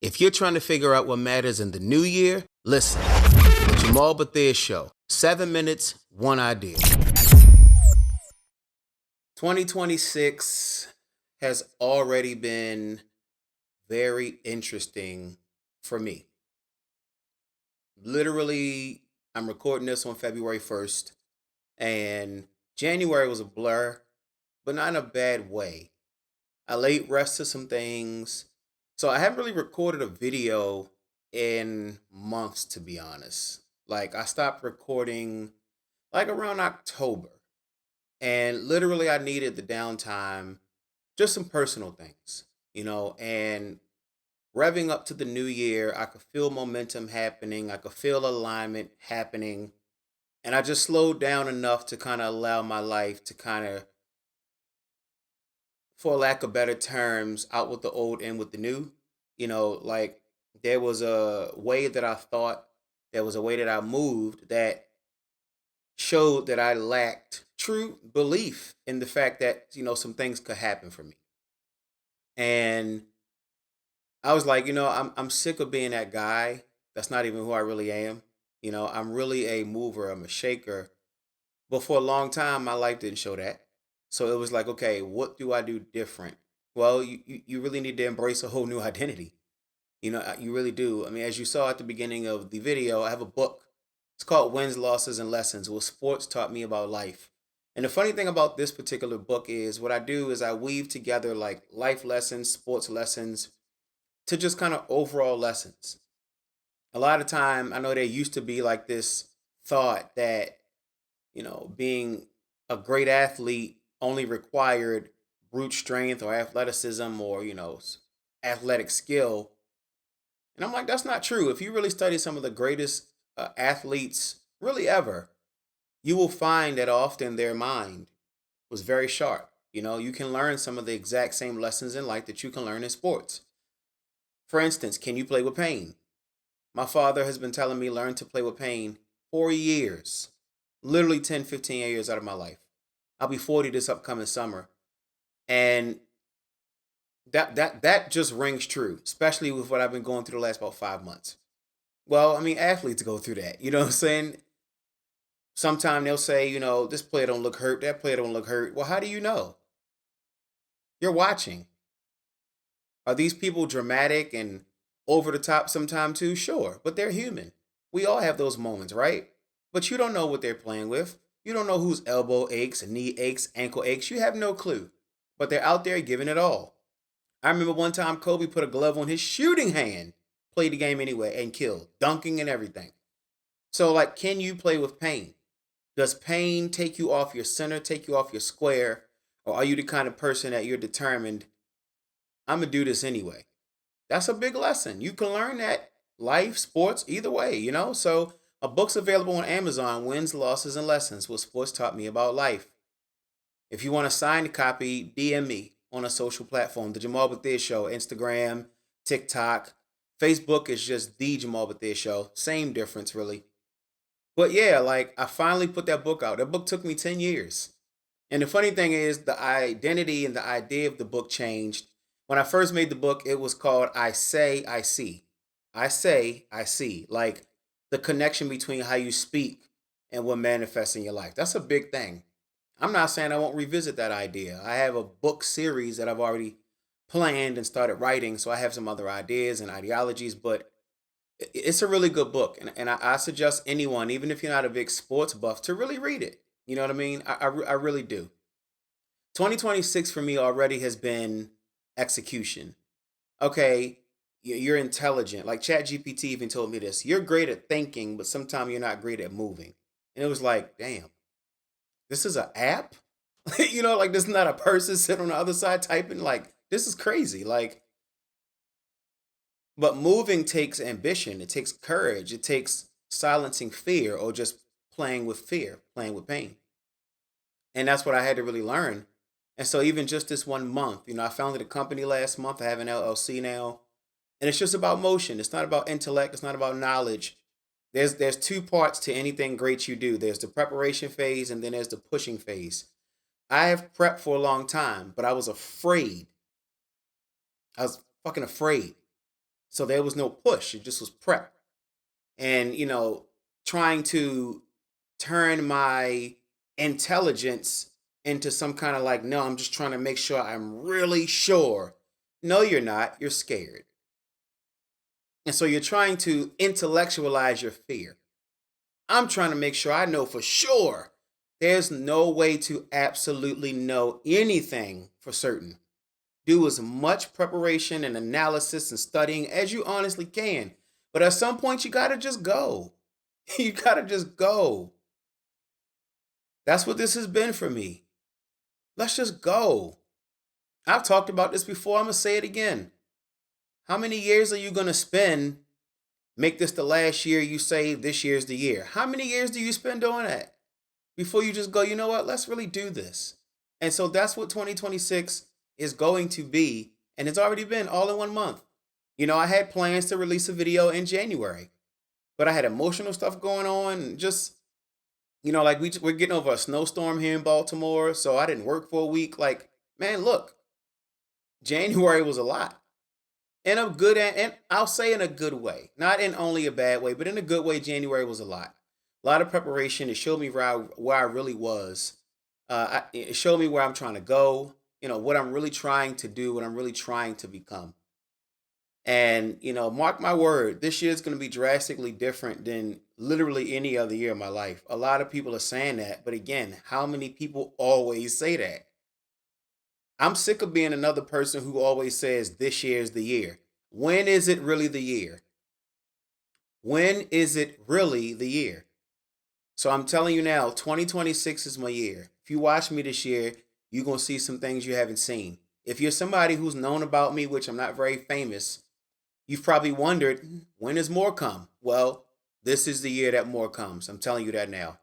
If you're trying to figure out what matters in the new year, listen. The Jamaal Bethea Show. 7 minutes, one idea. 2026 has already been very interesting for me. Literally, I'm recording this on February 1st, and January was a blur, but not in a bad way. I laid rest to some things. So I haven't really recorded a video in months, to be honest. Like, I stopped recording like around October. And literally, I needed the downtime, just some personal things, and revving up to the new year. I could feel momentum happening, I could feel alignment happening. And I just slowed down enough to kind of allow my life to kind of, for lack of better terms, out with the old, in with the new. Like, there was a way that I thought, there was a way that I moved that showed that I lacked true belief in the fact that, some things could happen for me. And I was like, I'm sick of being that guy. That's not even who I really am. I'm really a mover, I'm a shaker. But for a long time, my life didn't show that. So it was like, okay, what do I do different? Well, you really need to embrace a whole new identity. You really do. I mean, as you saw at the beginning of the video, I have a book. It's called Wins, Losses, and Lessons: What Sports Taught Me About Life. And the funny thing about this particular book is what I do is I weave together like life lessons, sports lessons, to just kind of overall lessons. A lot of time, I know there used to be like this thought that, being a great athlete only required brute strength or athleticism or, athletic skill. And I'm like, that's not true. If you really study some of the greatest athletes really ever, you will find that often their mind was very sharp. You can learn some of the exact same lessons in life that you can learn in sports. For instance, can you play with pain? My father has been telling me learn to play with pain for years, literally 10, 15 years out of my life. I'll be 40 this upcoming summer. And that just rings true, especially with what I've been going through the last about 5 months. Well, I mean, athletes go through that. You know what I'm saying? Sometimes they'll say, this player don't look hurt, that player don't look hurt. Well, how do you know? You're watching. Are these people dramatic and over the top sometime too? Sure, but they're human. We all have those moments, right? But you don't know what they're playing with. You don't know whose elbow aches, knee aches, ankle aches. You have no clue. But they're out there giving it all. I remember one time Kobe put a glove on his shooting hand, played the game anyway, and killed, dunking and everything. So, like, can you play with pain? Does pain take you off your center, take you off your square? Or are you the kind of person that you're determined, I'm going to do this anyway? That's a big lesson. You can learn that life, sports, either way, So a book's available on Amazon, Wins, Losses, and Lessons: What Sports Taught Me About Life. If you want a signed copy, DM me on a social platform, The Jamaal Bethea Show, Instagram, TikTok. Facebook is just The Jamaal Bethea Show. Same difference, really. But yeah, like, I finally put that book out. That book took me 10 years. And the funny thing is, the identity and the idea of the book changed. When I first made the book, it was called I Say, I See. I say, I see. Like, the connection between how you speak and what manifests in your life. That's a big thing. I'm not saying I won't revisit that idea. I have a book series that I've already planned and started writing, so I have some other ideas and ideologies, but it's a really good book. And I suggest anyone, even if you're not a big sports buff, to really read it. You know what I mean? I really do. 2026 for me already has been execution. Okay, you're intelligent. Like ChatGPT even told me this. You're great at thinking, but sometimes you're not great at moving. And it was like, damn, this is an app? Like, this is not a person sitting on the other side typing. Like, this is crazy. Like, but moving takes ambition, it takes courage, it takes silencing fear or just playing with fear, playing with pain. And that's what I had to really learn. And so, even just this 1 month, I founded a company last month. I have an LLC now. And it's just about motion. It's not about intellect. It's not about knowledge. There's two parts to anything great you do. There's the preparation phase and then there's the pushing phase. I have prepped for a long time, but I was afraid. I was fucking afraid. So there was no push. It just was prep. And, trying to turn my intelligence into some kind of like, no, I'm just trying to make sure I'm really sure. No, you're not. You're scared. And so you're trying to intellectualize your fear. I'm trying to make sure I know for sure. There's no way to absolutely know anything for certain. Do as much preparation and analysis and studying as you honestly can. But at some point, you got to just go. You got to just go. That's what this has been for me. Let's just go. I've talked about this before. I'm going to say it again. How many years are you going to spend? Make this the last year you say this year's the year. How many years do you spend doing that before you just go, you know what? Let's really do this. And so that's what 2026 is going to be. And it's already been all in 1 month. I had plans to release a video in January, but I had emotional stuff going on. And just, like we're getting over a snowstorm here in Baltimore. So I didn't work for a week. Like, man, look, January was a lot. In a good, and I'll say in a good way, not in only a bad way, but in a good way. January was a lot. A lot of preparation. It showed me where I really was. It showed me where I'm trying to go. What I'm really trying to do, what I'm really trying to become. And mark my word, this year is going to be drastically different than literally any other year of my life. A lot of people are saying that, but again, how many people always say that? I'm sick of being another person who always says this year is the year. When is it really the year? When is it really the year? So I'm telling you now, 2026 is my year. If you watch me this year, you're going to see some things you haven't seen. If you're somebody who's known about me, which I'm not very famous, you've probably wondered, when does more come? Well, this is the year that more comes. I'm telling you that now.